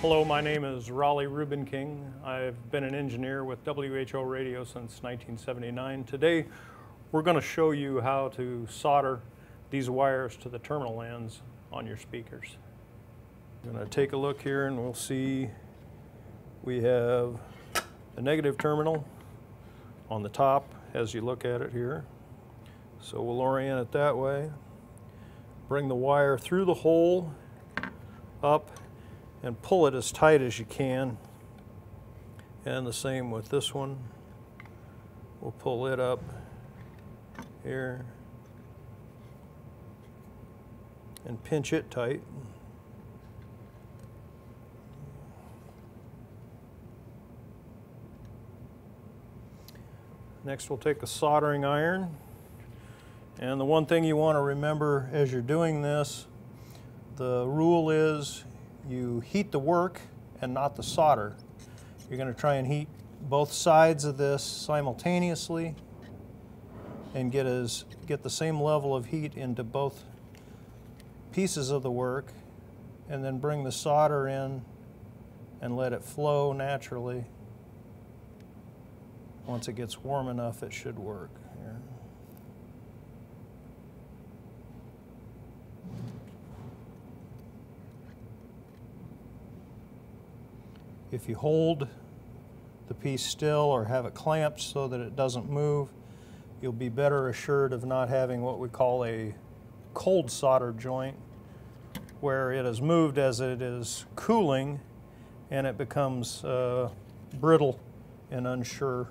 Hello, my name is Raleigh Reuben King. I've been an engineer with WHO Radio since 1979. Today, we're going to show you how to solder these wires to the terminal ends on your speakers. I'm going to take a look here and we'll see we have a negative terminal on the top as you look at it here. So we'll orient it that way. Bring the wire through the hole, up, and pull it as tight as you can. And the same with this one. We'll pull it up here and pinch it tight. Next we'll take a soldering iron. And the one thing you want to remember as you're doing this, the rule is you heat the work and not the solder. You're going to try and heat both sides of this simultaneously and get the same level of heat into both pieces of the work, and then bring the solder in and let it flow naturally. Once it gets warm enough, it should work. Here. If you hold the piece still or have it clamped so that it doesn't move, you'll be better assured of not having what we call a cold solder joint, where it is moved as it is cooling and it becomes brittle and unsure.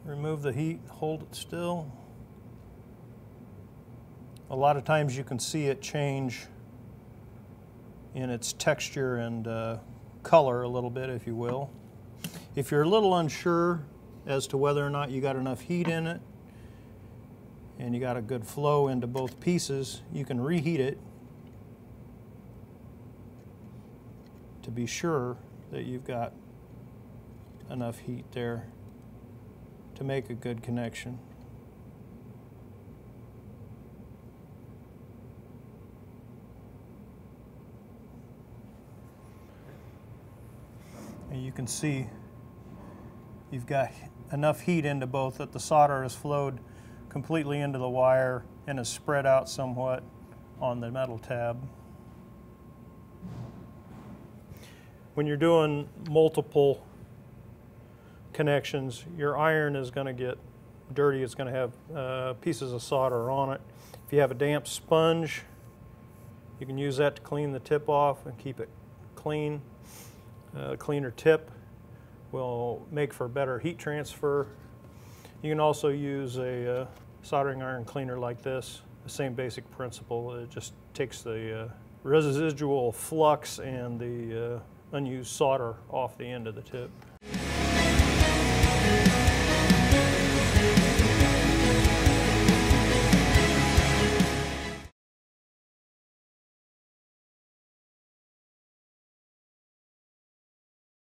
Remove the heat, hold it still. A lot of times you can see it change in its texture and color a little bit, if you will. If you're a little unsure as to whether or not you got enough heat in it and you got a good flow into both pieces, you can reheat it to be sure that you've got enough heat there to make a good connection. And you can see you've got enough heat into both that the solder has flowed completely into the wire and is spread out somewhat on the metal tab. When you're doing multiple connections, your iron is going to get dirty. It's going to have pieces of solder on it. If you have a damp sponge, you can use that to clean the tip off and keep it clean. Cleaner tip will make for better heat transfer. You can also use a soldering iron cleaner like this. The same basic principle. It just takes the residual flux and the unused solder off the end of the tip.